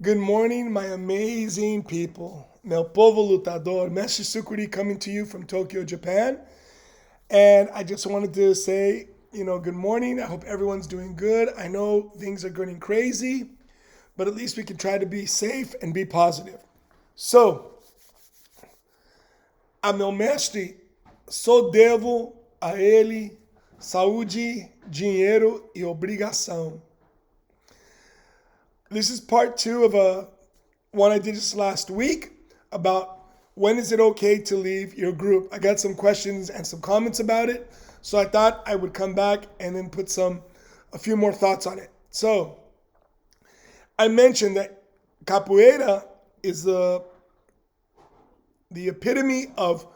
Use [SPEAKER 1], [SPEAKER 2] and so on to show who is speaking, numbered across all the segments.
[SPEAKER 1] Good morning, my amazing people. Meu povo lutador, Mestre Sukuri coming to you from Tokyo, Japan. And I just wanted to say, good morning. I hope everyone's doing good. I know things are getting crazy, but at least we can try to be safe and be positive. So, a meu mestre, só devo a ele saúde, dinheiro e obrigação. This is part two of one I did just last week about when is it okay to leave your group. I got some questions and some comments about it, so I thought I would come back and then put a few more thoughts on it. So I mentioned that Capoeira is the epitome of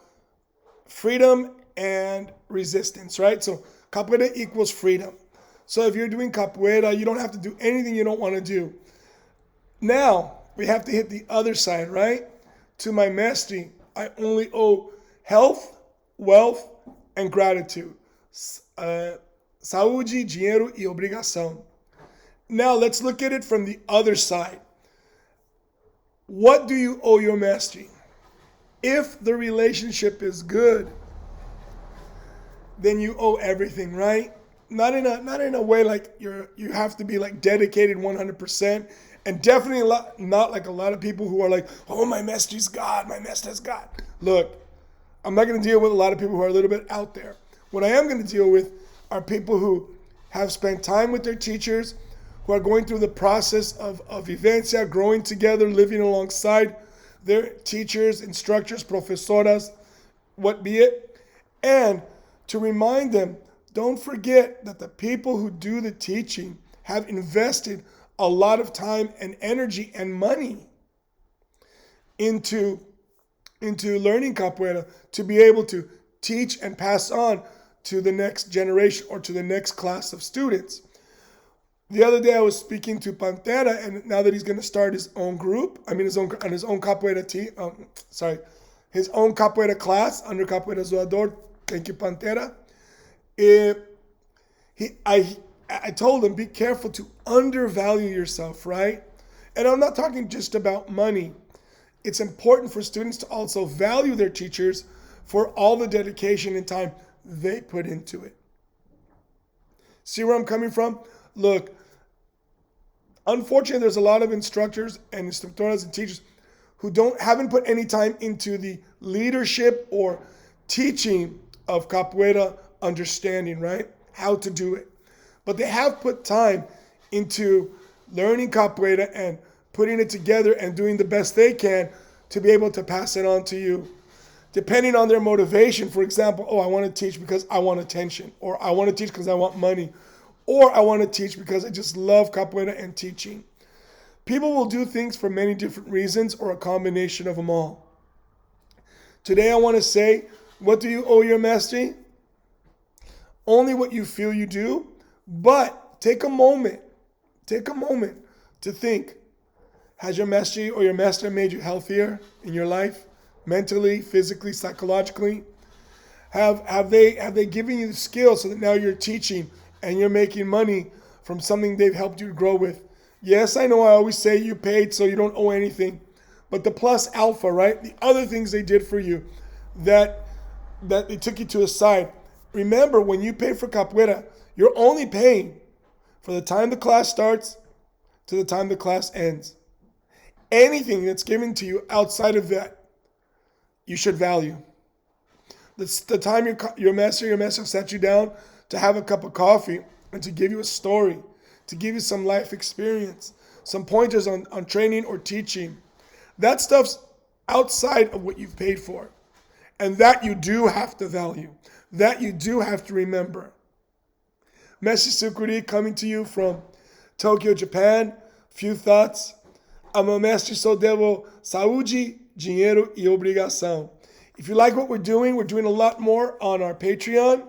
[SPEAKER 1] freedom and resistance, right? So Capoeira equals freedom. So if you're doing Capoeira, you don't have to do anything you don't want to do. Now, we have to hit the other side, right? To my Mestre, I only owe health, wealth, and gratitude. Saúde, dinheiro e obrigação. Now, let's look at it from the other side. What do you owe your Mestre? If the relationship is good, then you owe everything, right? Not in a way like you have to be like dedicated 100%. And definitely not like a lot of people who are like, oh, my Mestre's God, my Mestre's God. Look, I'm not going to deal with a lot of people who are a little bit out there. What I am going to deal with are people who have spent time with their teachers, who are going through the process of vivencia, growing together, living alongside their teachers, instructors, profesoras, what be it. And to remind them, don't forget that the people who do the teaching have invested a lot of time and energy and money into learning capoeira to be able to teach and pass on to the next generation or to the next class of students. The other day I was speaking to Pantera, and now that he's going to start his own group, his own capoeira team, his own capoeira class under Capoeira Zoador. Thank you, Pantera. I told him, be careful to undervalue yourself, right? And I'm not talking just about money. It's important for students to also value their teachers for all the dedication and time they put into it. See where I'm coming from? Look, unfortunately, there's a lot of instructors and instructoras and teachers who haven't put any time into the leadership or teaching of capoeira understanding, right? How to do it. But they have put time into learning capoeira and putting it together and doing the best they can to be able to pass it on to you. Depending on their motivation, for example, I want to teach because I want attention, or I want to teach because I want money, or I want to teach because I just love capoeira and teaching. People will do things for many different reasons or a combination of them all. Today I want to say, what do you owe your Mestre? Only what you feel you do. But take a moment to think, has your Mestre or your Mestre made you healthier in your life? Mentally, physically, psychologically? Have they given you the skills so that now you're teaching and you're making money from something they've helped you grow with? Yes, I know I always say you paid so you don't owe anything. But the plus alpha, right? The other things they did for you that they took you to a side. Remember, when you pay for capoeira, you're only paying for the time the class starts to the time the class ends. Anything that's given to you outside of that, you should value. The time your master sat you down to have a cup of coffee and to give you a story, to give you some life experience, some pointers on training or teaching. That stuff's outside of what you've paid for. And that you do have to value. That you do have to remember. Mestre Sukuri coming to you from Tokyo, Japan. Few thoughts. A meu mestre só devo saúde, dinheiro e obrigação. If you like what we're doing a lot more on our Patreon.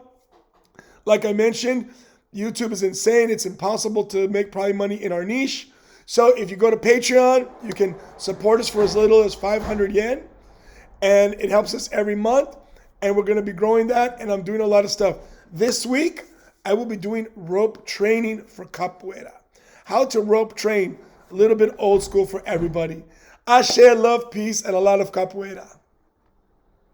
[SPEAKER 1] Like I mentioned, YouTube is insane. It's impossible to make probably money in our niche. So if you go to Patreon, you can support us for as little as 500 yen. And it helps us every month. And we're going to be growing that. And I'm doing a lot of stuff. This week, I will be doing rope training for capoeira. How to rope train a little bit old school for everybody. I share love, peace, and a lot of capoeira.